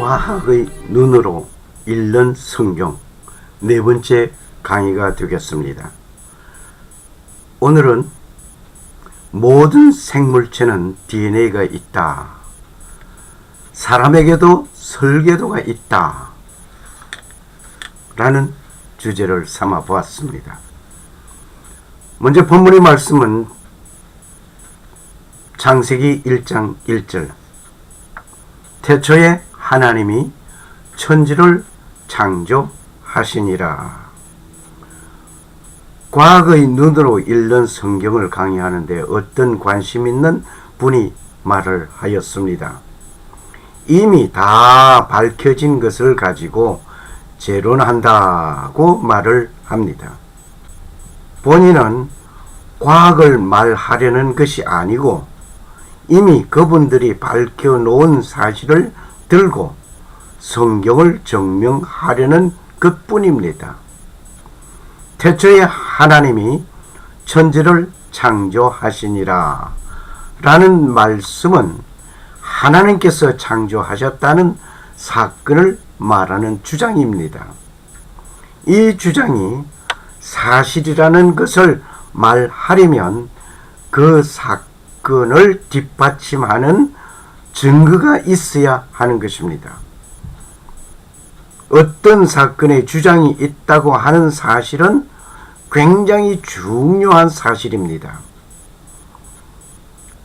과학의 눈으로 읽는 성경 네 번째 강의가 되겠습니다. 오늘은 모든 생물체는 DNA가 있다. 사람에게도 설계도가 있다. 라는 주제를 삼아 보았습니다. 먼저 본문의 말씀은 창세기 1장 1절. 태초에 하나님이 천지를 창조하시니라. 과학의 눈으로 읽는 성경을 강의하는데 어떤 관심 있는 분이 말을 하였습니다. 이미 다 밝혀진 것을 가지고 재론한다고 말을 합니다. 본인은 과학을 말하려는 것이 아니고 이미 그분들이 밝혀놓은 사실을 들고 성경을 증명하려는 것뿐입니다. 태초에 하나님이 천지를 창조하시니라 라는 말씀은 하나님께서 창조하셨다는 사건을 말하는 주장입니다. 이 주장이 사실이라는 것을 말하려면 그 사건을 뒷받침하는 증거가 있어야 하는 것입니다. 어떤 사건의 주장이 있다고 하는 사실은 굉장히 중요한 사실입니다.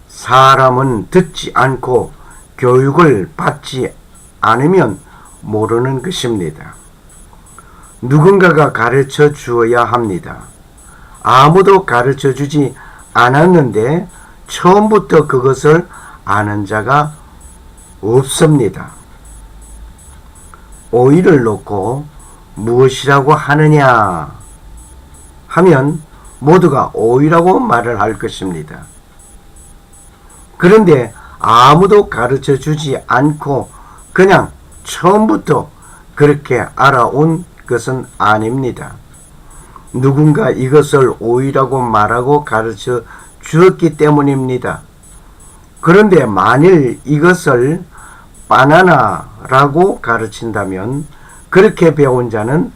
사람은 듣지 않고 교육을 받지 않으면 모르는 것입니다. 누군가가 가르쳐 주어야 합니다. 아무도 가르쳐 주지 않았는데 처음부터 그것을 아는 자가 없습니다. 오이를 놓고 무엇이라고 하느냐 하면 모두가 오이라고 말을 할 것입니다. 그런데 아무도 가르쳐 주지 않고 그냥 처음부터 그렇게 알아온 것은 아닙니다. 누군가 이것을 오이라고 말하고 가르쳐 주었기 때문입니다. 그런데 만일 이것을 바나나라고 가르친다면 그렇게 배운 자는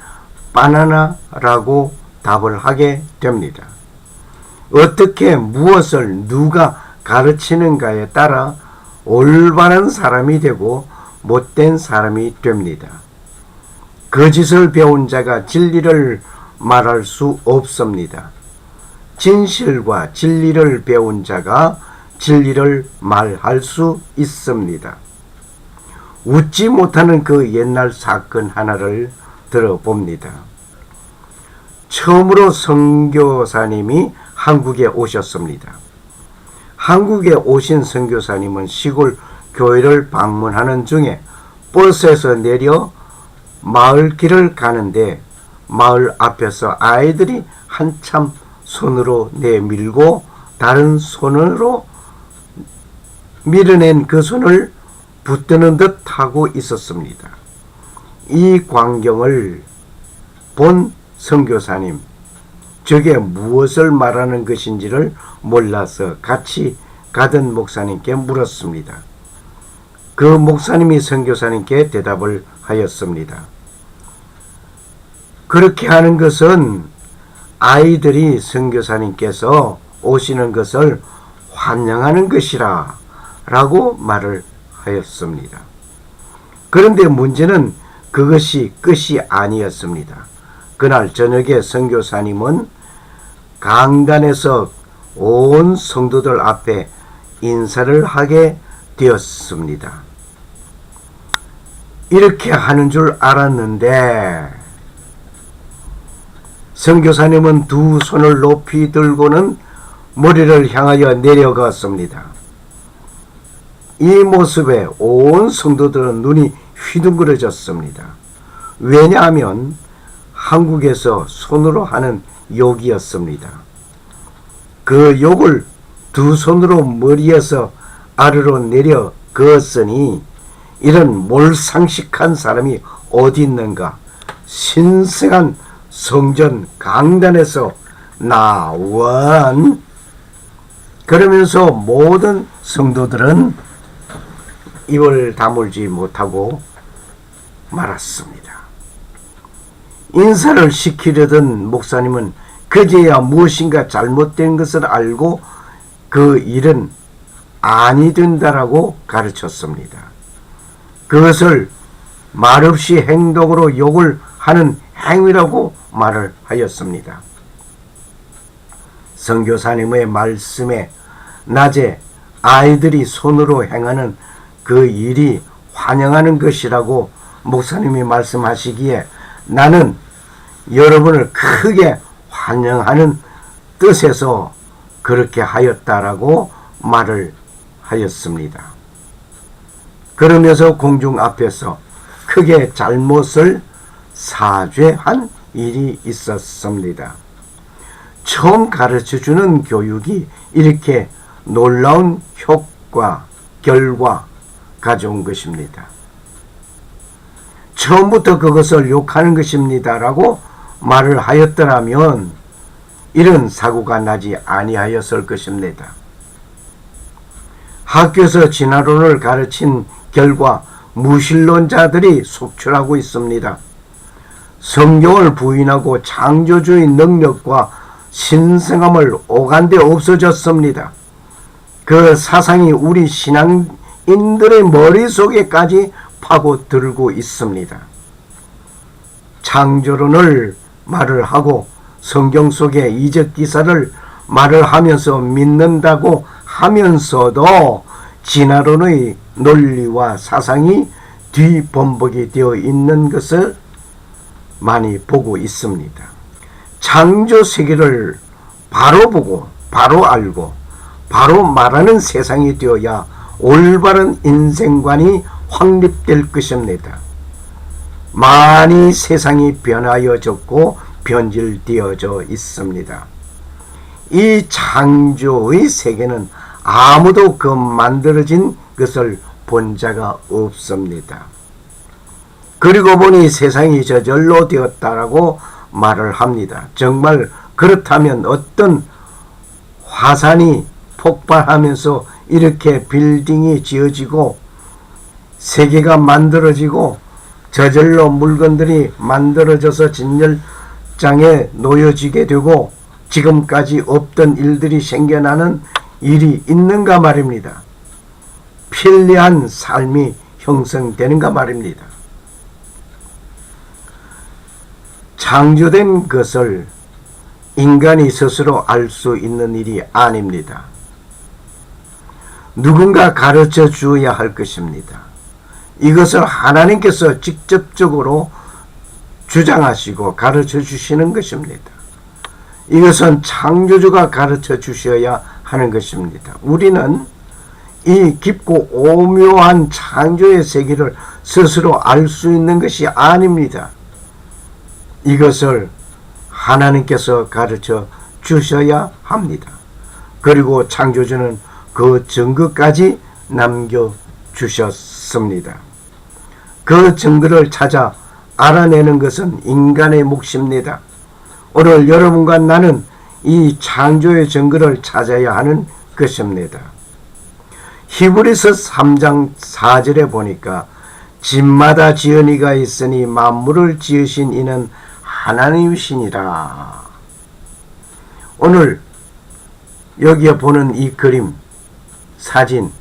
바나나라고 답을 하게 됩니다. 어떻게 무엇을 누가 가르치는가에 따라 올바른 사람이 되고 못된 사람이 됩니다. 거짓을 배운 자가 진리를 말할 수 없습니다. 진실과 진리를 배운 자가 진리를 말할 수 있습니다. 웃지 못하는 그 옛날 사건 하나를 들어봅니다. 처음으로 선교사님이 한국에 오셨습니다. 한국에 오신 선교사님은 시골 교회를 방문하는 중에 버스에서 내려 마을 길을 가는데 마을 앞에서 아이들이 한참 손으로 내밀고 다른 손으로 밀어낸 그 손을 붙드는 듯 하고 있었습니다. 이 광경을 본 선교사님, 저게 무엇을 말하는 것인지를 몰라서 같이 가던 목사님께 물었습니다. 그 목사님이 선교사님께 대답을 하였습니다. 그렇게 하는 것은 아이들이 선교사님께서 오시는 것을 환영하는 것이라 라고 말을 하였습니다. 그런데 문제는 그것이 끝이 아니었습니다. 그날 저녁에 선교사님은 강단에서 온 성도들 앞에 인사를 하게 되었습니다. 이렇게 하는 줄 알았는데 선교사님은 두 손을 높이 들고는 머리를 향하여 내려갔습니다. 이 모습에 온 성도들은 눈이 휘둥그레졌습니다. 왜냐하면 한국에서 손으로 하는 욕이었습니다. 그 욕을 두 손으로 머리에서 아래로 내려 그었으니 이런 몰상식한 사람이 어디 있는가? 신성한 성전 강단에서 나원. 그러면서 모든 성도들은 입을 다물지 못하고 말았습니다. 인사를 시키려던 목사님은 그제야 무엇인가 잘못된 것을 알고 그 일은 아니 된다라고 가르쳤습니다. 그것을 말없이 행동으로 욕을 하는 행위라고 말을 하였습니다. 선교사님의 말씀에 낮에 아이들이 손으로 행하는 그 일이 환영하는 것이라고 목사님이 말씀하시기에 나는 여러분을 크게 환영하는 뜻에서 그렇게 하였다라고 말을 하였습니다. 그러면서 공중 앞에서 크게 잘못을 사죄한 일이 있었습니다. 처음 가르쳐주는 교육이 이렇게 놀라운 효과, 결과 가져온 것입니다. 처음부터 그것을 욕하는 것입니다라고 말을 하였더라면 이런 사고가 나지 아니하였을 것입니다. 학교에서 진화론을 가르친 결과 무신론자들이 속출하고 있습니다. 성경을 부인하고 창조주의 능력과 신성함을 오간데 없어졌습니다. 그 사상이 우리 신앙인들의 머릿속에까지 파고들고 있습니다. 창조론을 말을 하고 성경 속의 이적 기사를 말을 하면서 믿는다고 하면서도 진화론의 논리와 사상이 뒤범벅이 되어 있는 것을 많이 보고 있습니다. 창조 세계를 바로 보고 바로 알고 바로 말하는 세상이 되어야 올바른 인생관이 확립될 것입니다. 많이 세상이 변하여졌고 변질되어져 있습니다. 이 창조의 세계는 아무도 그 만들어진 것을 본 자가 없습니다. 그리고 보니 세상이 저절로 되었다라고 말을 합니다. 정말 그렇다면 어떤 화산이 폭발하면서 이렇게 빌딩이 지어지고 세계가 만들어지고 저절로 물건들이 만들어져서 진열장에 놓여지게 되고 지금까지 없던 일들이 생겨나는 일이 있는가 말입니다. 편리한 삶이 형성되는가 말입니다. 창조된 것을 인간이 스스로 알 수 있는 일이 아닙니다. 누군가 가르쳐 주어야 할 것입니다. 이것을 하나님께서 직접적으로 주장하시고 가르쳐 주시는 것입니다. 이것은 창조주가 가르쳐 주셔야 하는 것입니다. 우리는 이 깊고 오묘한 창조의 세계를 스스로 알 수 있는 것이 아닙니다. 이것을 하나님께서 가르쳐 주셔야 합니다. 그리고 창조주는 그 증거까지 남겨주셨습니다. 그 증거를 찾아 알아내는 것은 인간의 몫입니다. 오늘 여러분과 나는 이 창조의 증거를 찾아야 하는 것입니다. 히브리서 3장 4절에 보니까 집마다 지은이가 있으니 만물을 지으신 이는 하나님이시니라. 오늘 여기에 보는 이 그림, 사진,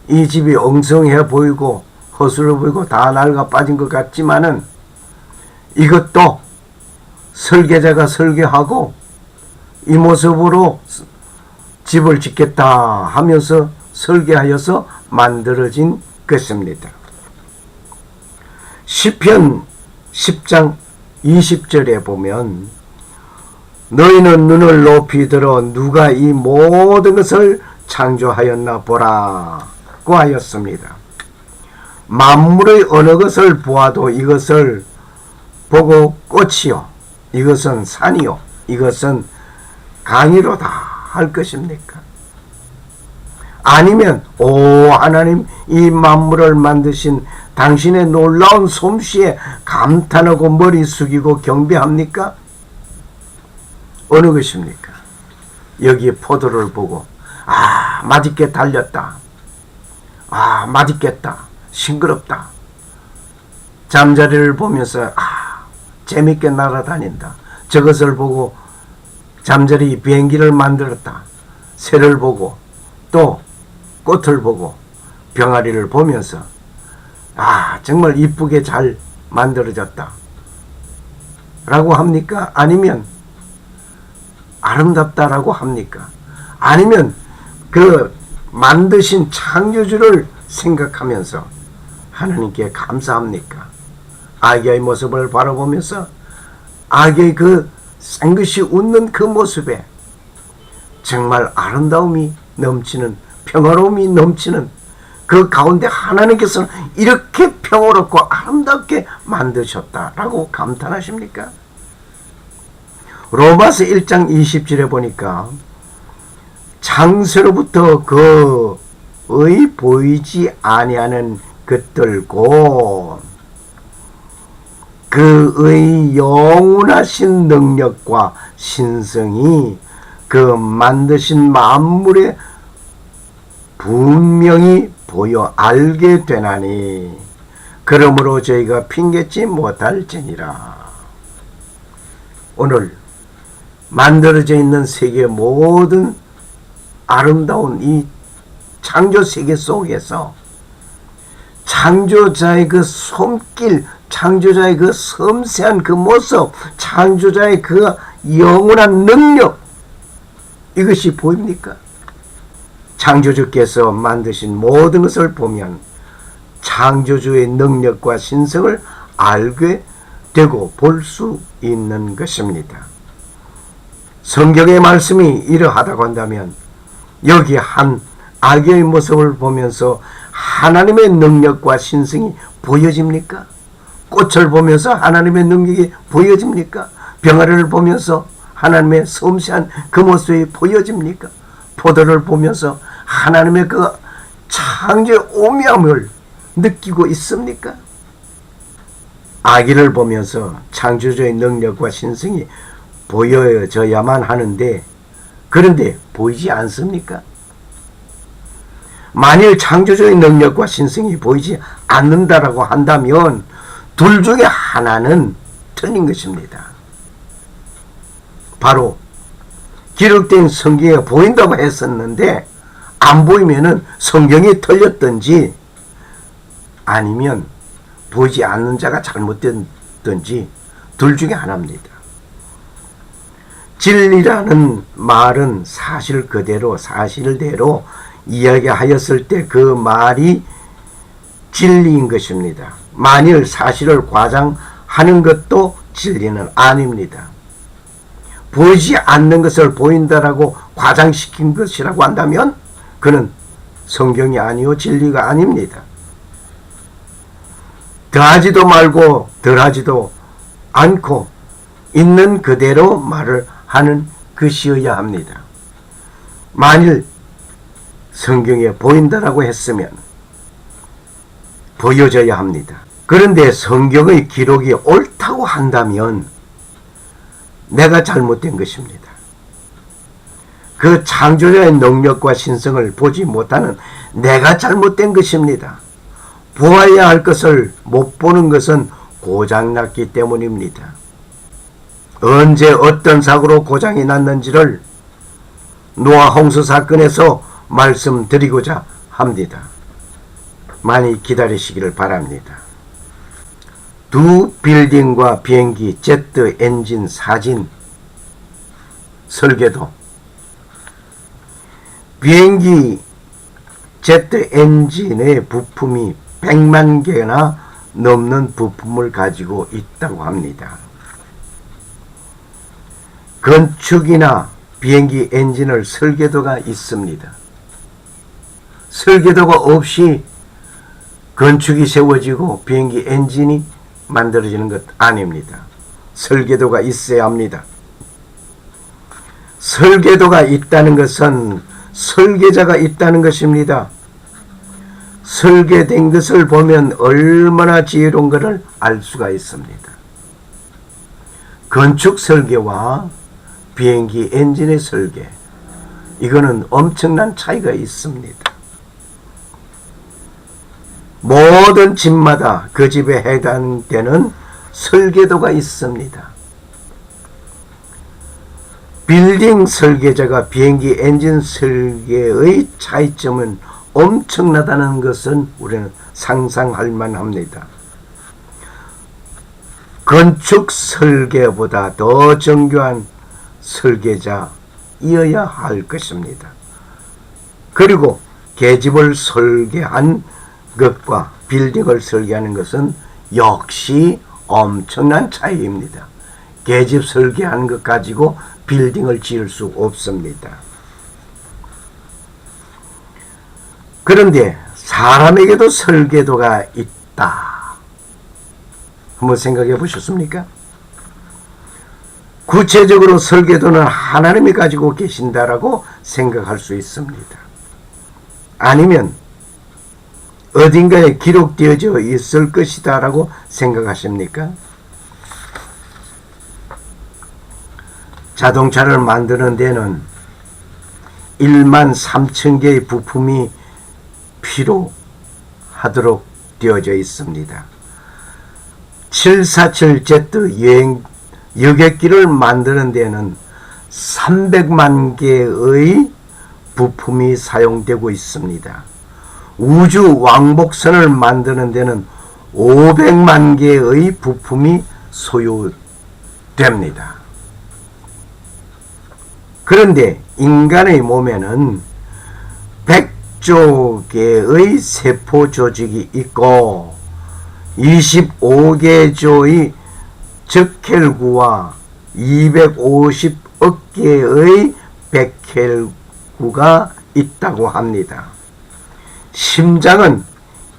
이 집이 엉성해 보이고 허술해 보이고 다 낡아 빠진 것 같지만은 이것도 설계자가 설계하고 이 모습으로 집을 짓겠다 하면서 설계하여서 만들어진 것입니다. 시편 10장 20절에 보면 너희는 눈을 높이 들어 누가 이 모든 것을 창조하였나 보라고 하였습니다. 만물의 어느 것을 보아도 이것을 보고 꽃이요, 이것은 산이요, 이것은 강이로다 할 것입니까? 아니면 오 하나님, 이 만물을 만드신 당신의 놀라운 솜씨에 감탄하고 머리 숙이고 경배합니까? 어느 것입니까? 여기 포도를 보고 맛있게 달렸다, 맛있겠다, 싱그럽다, 잠자리를 보면서 재밌게 날아다닌다. 저것을 보고 잠자리 비행기를 만들었다. 새를 보고 또 꽃을 보고 병아리를 보면서 정말 이쁘게 잘 만들어졌다 라고 합니까? 아니면 아름답다라고 합니까? 아니면 그 만드신 창조주를 생각하면서 하나님께 감사합니까? 아기의 모습을 바라보면서 아기의 그 쌍긋이 웃는 그 모습에 정말 아름다움이 넘치는, 평화로움이 넘치는 그 가운데 하나님께서는 이렇게 평화롭고 아름답게 만드셨다라고 감탄하십니까? 로마서 1장 20절에 보니까 창세로부터 그의 보이지 아니하는 것들고 그의 영원하신 능력과 신성이 그 만드신 만물에 분명히 보여 알게 되나니 그러므로 저희가 핑계치 못할지니라. 오늘 만들어져 있는 세계 모든 아름다운 이 창조 세계 속에서 창조자의 그 손길, 창조자의 그 섬세한 그 모습, 창조자의 그 영원한 능력, 이것이 보입니까? 창조주께서 만드신 모든 것을 보면 창조주의 능력과 신성을 알게 되고 볼 수 있는 것입니다. 성경의 말씀이 이러하다고 한다면 여기 한 아기의 모습을 보면서 하나님의 능력과 신성이 보여집니까? 꽃을 보면서 하나님의 능력이 보여집니까? 병아리를 보면서 하나님의 섬세한 그 모습이 보여집니까? 포도를 보면서 하나님의 그 창조의 오묘함을 느끼고 있습니까? 아기를 보면서 창조주의 능력과 신성이 보여져야만 하는데 그런데 보이지 않습니까? 만일 창조주의 능력과 신성이 보이지 않는다라고 한다면 둘 중에 하나는 틀린 것입니다. 바로 기록된 성경에 보인다고 했었는데 안 보이면은 성경이 틀렸든지 아니면 보이지 않는 자가 잘못됐든지 둘 중에 하나입니다. 진리라는 말은 사실 그대로 사실대로 이야기하였을 때 그 말이 진리인 것입니다. 만일 사실을 과장하는 것도 진리는 아닙니다. 보이지 않는 것을 보인다라고 과장시킨 것이라고 한다면 그는 성경이 아니요 진리가 아닙니다. 더하지도 말고 덜하지도 않고 있는 그대로 말을 하는 것이어야 합니다. 만일 성경에 보인다라고 했으면 보여져야 합니다. 그런데 성경의 기록이 옳다고 한다면 내가 잘못된 것입니다. 그 창조자의 능력과 신성을 보지 못하는 내가 잘못된 것입니다. 보아야 할 것을 못 보는 것은 고장났기 때문입니다. 언제 어떤 사고로 고장이 났는지를 노아 홍수 사건에서 말씀드리고자 합니다. 많이 기다리시기를 바랍니다. 두 빌딩과 비행기, 제트 엔진 사진, 설계도. 비행기 제트 엔진의 부품이 100만 개나 넘는 부품을 가지고 있다고 합니다. 건축이나 비행기 엔진을 설계도가 있습니다. 설계도가 없이 건축이 세워지고 비행기 엔진이 만들어지는 것 아닙니다. 설계도가 있어야 합니다. 설계도가 있다는 것은 설계자가 있다는 것입니다. 설계된 것을 보면 얼마나 지혜로운 것을 알 수가 있습니다. 건축 설계와 비행기 엔진의 설계, 이거는 엄청난 차이가 있습니다. 모든 집마다 그 집에 해당되는 설계도가 있습니다. 빌딩 설계자가 비행기 엔진 설계의 차이점은 엄청나다는 것은 우리는 상상할 만합니다. 건축 설계보다 더 정교한 설계자이어야 할 것입니다. 그리고 계집을 설계한 것과 빌딩을 설계하는 것은 역시 엄청난 차이입니다. 계집 설계하는 것 가지고 빌딩을 지을 수 없습니다. 그런데 사람에게도 설계도가 있다. 한번 생각해 보셨습니까? 구체적으로 설계도는 하나님이 가지고 계신다라고 생각할 수 있습니다. 아니면 어딘가에 기록되어져 있을 것이다 라고 생각하십니까? 자동차를 만드는 데는 13,000개의 부품이 필요하도록 되어져 있습니다. 747Z 여객기를 만드는 데는 300만 개의 부품이 사용되고 있습니다. 우주 왕복선을 만드는 데는 500만 개의 부품이 소요됩니다. 그런데 인간의 몸에는 100조 개의 세포 조직이 있고 25개조의 적혈구와 250억 개의 백혈구가 있다고 합니다. 심장은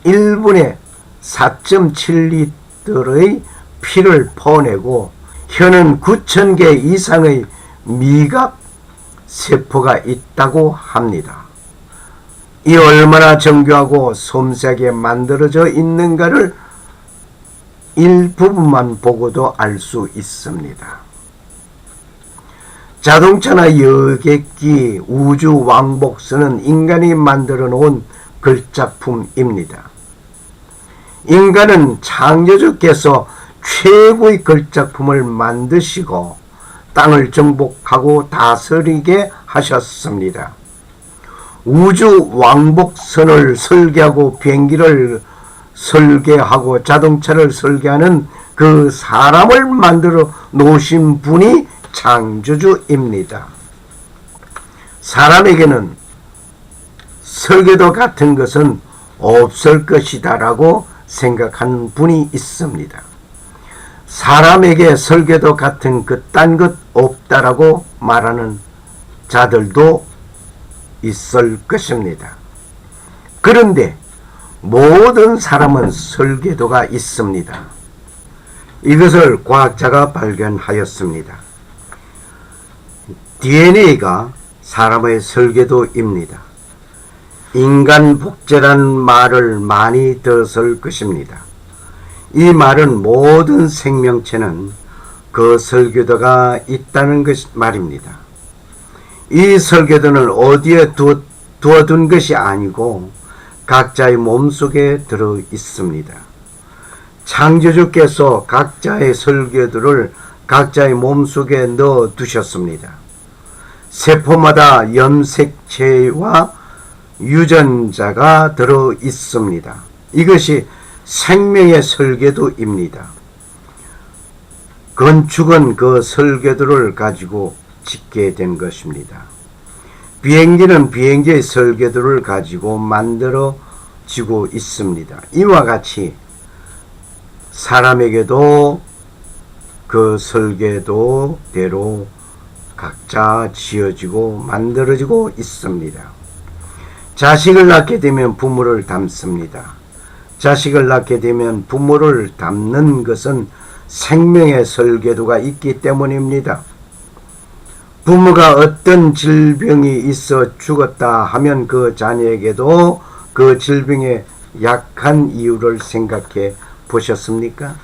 1분에 4.7리터의 피를 퍼내고 혀는 9,000개 이상의 미각 세포가 있다고 합니다. 이 얼마나 정교하고 섬세하게 만들어져 있는가를 일부분만 보고도 알 수 있습니다. 자동차나 여객기, 우주 왕복선은 인간이 만들어 놓은 걸작품입니다. 인간은 창조주께서 최고의 걸작품을 만드시고 땅을 정복하고 다스리게 하셨습니다. 우주 왕복선을 설계하고 비행기를 설계하고 자동차를 설계하는 그 사람을 만들어 놓으신 분이 창조주입니다. 사람에게는 설계도 같은 것은 없을 것이다 라고 생각하는 분이 있습니다. 사람에게 설계도 같은 그딴 것 없다라고 말하는 자들도 있을 것입니다. 그런데 모든 사람은 설계도가 있습니다. 이것을 과학자가 발견하였습니다. DNA가 사람의 설계도입니다. 인간 복제란 말을 많이 들었을 것입니다. 이 말은 모든 생명체는 그 설계도가 있다는 것 말입니다. 이 설계도는 어디에 두어둔 것이 아니고 각자의 몸속에 들어 있습니다. 창조주께서 각자의 설계도를 각자의 몸속에 넣어 두셨습니다. 세포마다 염색체와 유전자가 들어 있습니다. 이것이 생명의 설계도입니다. 건축은 그 설계도를 가지고 짓게 된 것입니다. 비행기는 비행기의 설계도를 가지고 만들어지고 있습니다. 이와 같이 사람에게도 그 설계도대로 각자 지어지고 만들어지고 있습니다. 자식을 낳게 되면 부모를 닮습니다. 자식을 낳게 되면 부모를 닮는 것은 생명의 설계도가 있기 때문입니다. 부모가 어떤 질병이 있어 죽었다 하면 그 자녀에게도 그 질병의 약한 이유를 생각해 보셨습니까?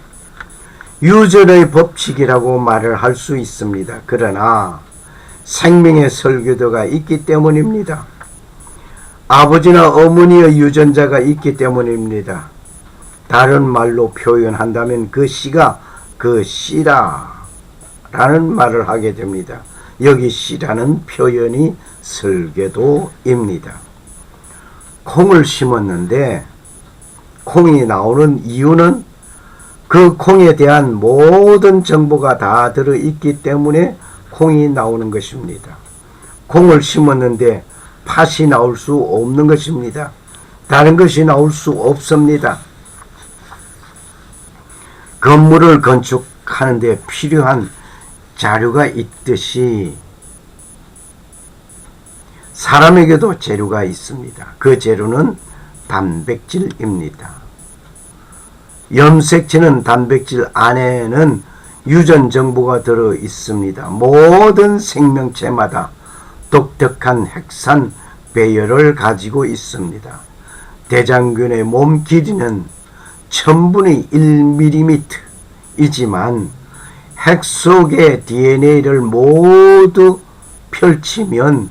유전의 법칙이라고 말을 할 수 있습니다. 그러나 생명의 설계도가 있기 때문입니다. 아버지나 어머니의 유전자가 있기 때문입니다. 다른 말로 표현한다면 그 씨가 그 씨라 라는 말을 하게 됩니다. 여기 씨라는 표현이 설계도입니다. 콩을 심었는데 콩이 나오는 이유는 그 콩에 대한 모든 정보가 다 들어있기 때문에 콩이 나오는 것입니다. 콩을 심었는데 팥이 나올 수 없는 것입니다. 다른 것이 나올 수 없습니다. 건물을 건축하는 데 필요한 자료가 있듯이 사람에게도 재료가 있습니다. 그 재료는 단백질입니다. 염색체는 단백질 안에는 유전 정보가 들어 있습니다. 모든 생명체마다 독특한 핵산 배열을 가지고 있습니다. 대장균의 몸 길이는 1000분의 1mm이지만 핵 속의 DNA를 모두 펼치면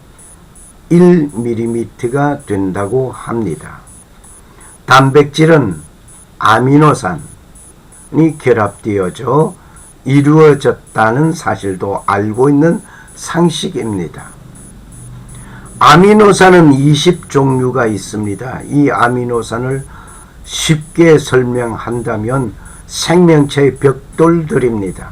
1mm가 된다고 합니다. 단백질은 아미노산이 결합되어져 이루어졌다는 사실도 알고 있는 상식입니다. 아미노산은 20종류가 있습니다. 이 아미노산을 쉽게 설명한다면 생명체의 벽돌들입니다.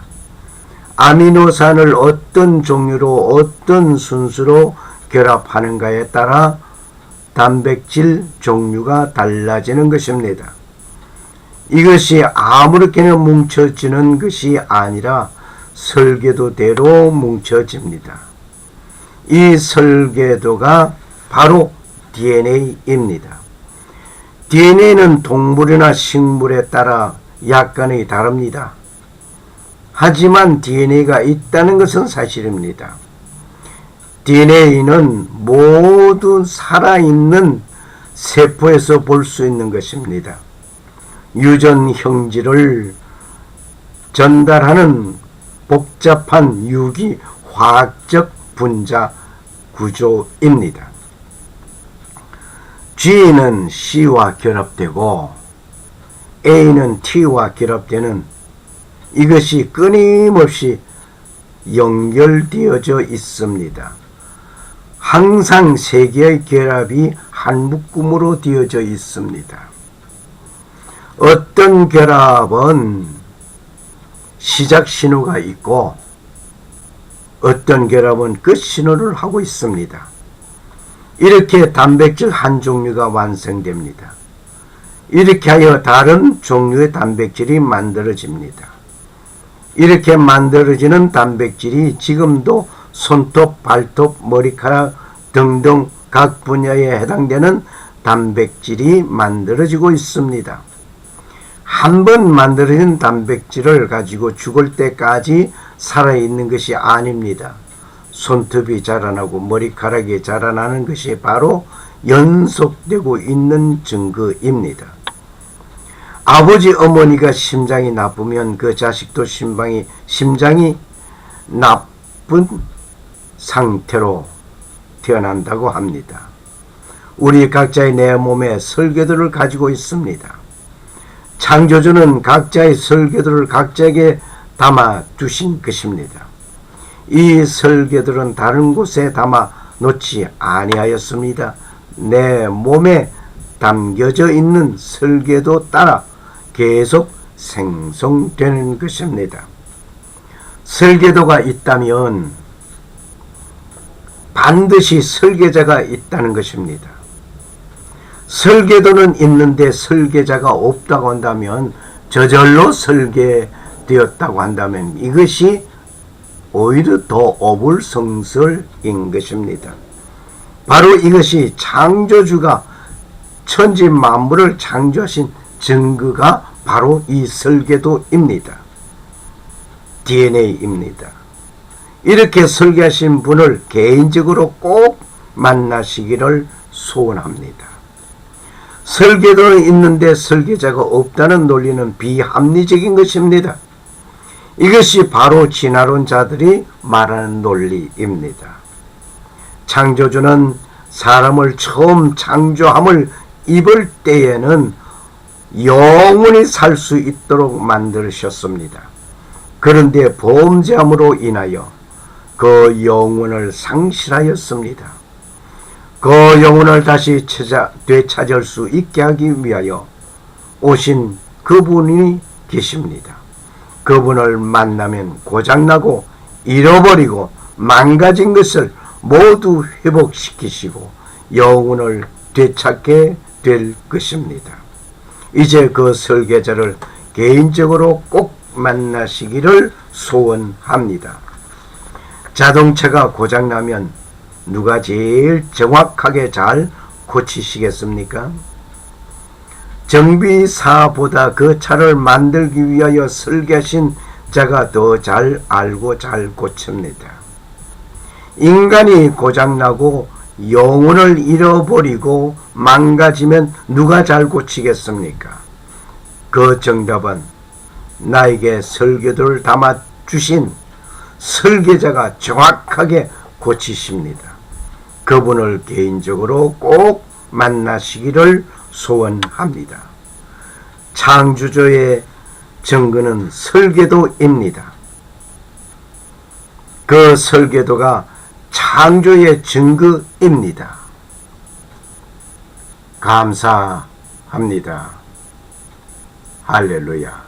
아미노산을 어떤 종류로 어떤 순수로 결합하는가에 따라 단백질 종류가 달라지는 것입니다. 이것이 아무렇게나 뭉쳐지는 것이 아니라 설계도대로 뭉쳐집니다. 이 설계도가 바로 DNA입니다. DNA는 동물이나 식물에 따라 약간의 다릅니다. 하지만 DNA가 있다는 것은 사실입니다. DNA는 모두 살아있는 세포에서 볼 수 있는 것입니다. 유전 형질을 전달하는 복잡한 유기 화학적 분자 구조입니다. G는 C와 결합되고 A는 T와 결합되는 이것이 끊임없이 연결되어져 있습니다. 항상 세 개의 결합이 한 묶음으로 되어져 있습니다. 어떤 결합은 시작 신호가 있고 어떤 결합은 끝 신호를 하고 있습니다. 이렇게 단백질 한 종류가 완성됩니다. 이렇게 하여 다른 종류의 단백질이 만들어집니다. 이렇게 만들어지는 단백질이 지금도 손톱, 발톱, 머리카락 등등 각 분야에 해당되는 단백질이 만들어지고 있습니다. 한 번 만들어진 단백질을 가지고 죽을 때까지 살아있는 것이 아닙니다. 손톱이 자라나고 머리카락이 자라나는 것이 바로 연속되고 있는 증거입니다. 아버지 어머니가 심장이 나쁘면 그 자식도 심장이 나쁜 상태로 태어난다고 합니다. 우리 각자의 내 몸에 설계도를 가지고 있습니다. 창조주는 각자의 설계도를 각자에게 담아 두신 것입니다. 이 설계도는 다른 곳에 담아 놓지 아니하였습니다. 내 몸에 담겨져 있는 설계도 따라 계속 생성되는 것입니다. 설계도가 있다면 반드시 설계자가 있다는 것입니다. 설계도는 있는데 설계자가 없다고 한다면, 저절로 설계되었다고 한다면 이것이 오히려 더 어불성설인 것입니다. 바로 이것이 창조주가 천지 만물을 창조하신 증거가 바로 이 설계도입니다. DNA입니다. 이렇게 설계하신 분을 개인적으로 꼭 만나시기를 소원합니다. 설계도는 있는데 설계자가 없다는 논리는 비합리적인 것입니다. 이것이 바로 진화론자들이 말하는 논리입니다. 창조주는 사람을 처음 창조함을 입을 때에는 영원히 살 수 있도록 만드셨습니다. 그런데 범죄함으로 인하여 그 영혼을 상실하였습니다. 그 영혼을 다시 되찾을 수 있게 하기 위하여 오신 그분이 계십니다. 그분을 만나면 고장나고 잃어버리고 망가진 것을 모두 회복시키시고 영혼을 되찾게 될 것입니다. 이제 그 설계자를 개인적으로 꼭 만나시기를 소원합니다. 자동차가 고장나면 누가 제일 정확하게 잘 고치시겠습니까? 정비사보다 그 차를 만들기 위하여 설계하신 자가 더 잘 알고 잘 고칩니다. 인간이 고장나고 영혼을 잃어버리고 망가지면 누가 잘 고치겠습니까? 그 정답은 나에게 설계도를 담아 주신 설계자가 정확하게 고치십니다. 그분을 개인적으로 꼭 만나시기를 소원합니다. 창조주의 증거는 설계도입니다. 그 설계도가 창조의 증거입니다. 감사합니다. 할렐루야.